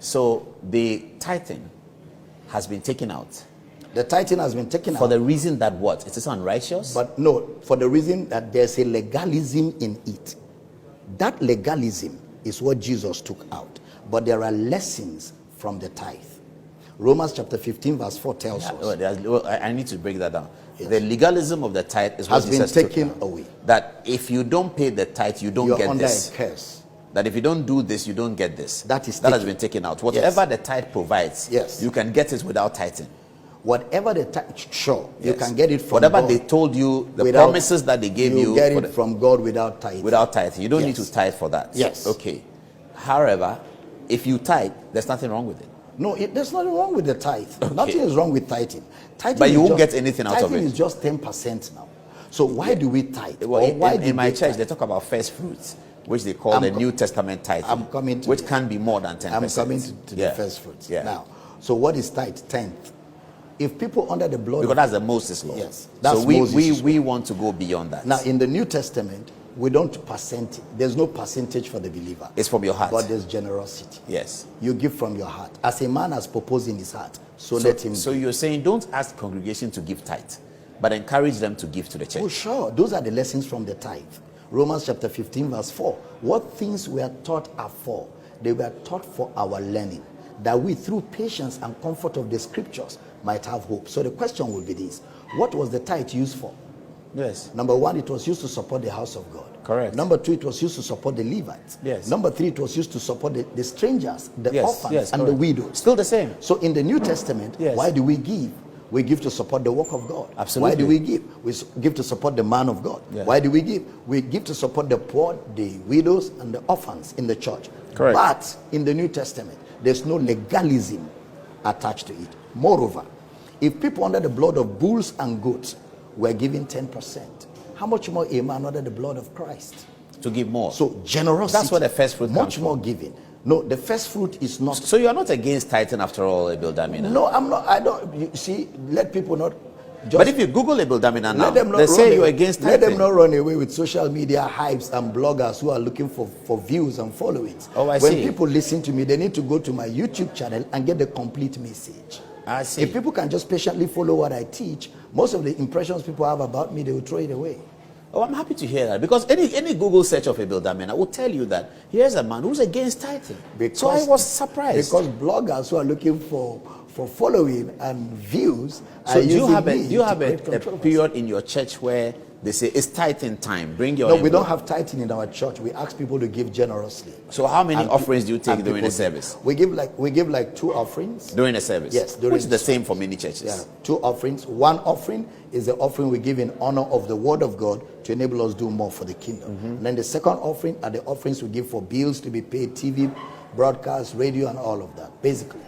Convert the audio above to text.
So the tithing has been taken out. The tithing has been taken out. For the reason that what? It is unrighteous? But no, for the reason that there's a legalism in it. That legalism is what Jesus took out. But there are lessons from the tithe. Romans chapter 15 verse 4 tells us. I need to break that down. Yes. The legalism of the tithe is what has been taken away. That if you don't pay the tithe, you don't You're get under this. a curse. That if you don't do this, you don't get this. That has been taken out. Whatever the tithe provides, yes, you can get it without tithing. Whatever the tithe, sure, yes, you can get it from whatever God. they told you, the promises that they gave you, get it from God without tithing. Without tithing, you don't need to tithe for that. Yes. Okay. However, if you tithe, there's nothing wrong with it. No, there's nothing wrong with the tithe. Okay. Nothing is wrong with tithing. But you won't get anything out of it. Tithing is just 10% now. So why do we tithe? Well, in my church, they talk about first fruits, which they call the New Testament tithe. I'm coming to which can be more than 10%. I'm coming to the first fruits. Yeah. Now, so what is tithe? 10th. If people under the blood, because that's the Moses law. Yes, that's so we want to go beyond that. Now, in the New Testament, we don't percent. There's no percentage for the believer. It's from your heart. But there's generosity. Yes. You give from your heart. As a man has proposed in his heart, so let him. So you're saying don't ask the congregation to give tithe, but encourage them to give to the church. Oh, sure. Those are the lessons from the tithe. Romans chapter 15 verse 4. What things were taught are for? They were taught for our learning, that we through patience and comfort of the scriptures might have hope. So the question will be this: what was the tithe used for? Yes. Number one, it was used to support the house of God. Correct. Number two, it was used to support the Levites. Yes. Number three, it was used to support the strangers, the orphans, and the widows. Still the same. So in the New Testament, why do we give? We give to support the work of God. Absolutely. Why do we give? We give to support the man of God. Yeah. Why do we give? We give to support the poor, the widows, and the orphans in the church. Correct. But in the New Testament, there's no legalism attached to it. Moreover, if people under the blood of bulls and goats were giving 10%, how much more a man under the blood of Christ? To give more. So generosity. That's what the first fruit much more giving. No, the first fruit is not. So you are not against tithing after all, Abel Damina? No, I'm not. I don't. You see, let people not. Just, but if you Google Abel Damina now, they say you're against tithing. Let them not run away with social media hypes and bloggers who are looking for views and followings. Oh, I see. When people listen to me, they need to go to my YouTube channel and get the complete message. I see. If people can just patiently follow what I teach, most of the impressions people have about me, they will throw it away. Oh, I'm happy to hear that, because any Google search of Abel Damina will tell you that here's a man who's against tithing. So I was surprised. Because bloggers who are looking for following and views. So do you have a period in your church where they say it's tithing time? Bring your. No, we don't have tithing in our church. We ask people to give generously. So how many offerings do you take during the service? We give like 2 offerings during the service. Yes, which is the same for many churches. Yeah, 2 offerings. One offering is the offering we give in honor of the word of God to enable us to do more for the kingdom. And then the second offering are the offerings we give for bills to be paid, TV, broadcast, radio, and all of that, basically.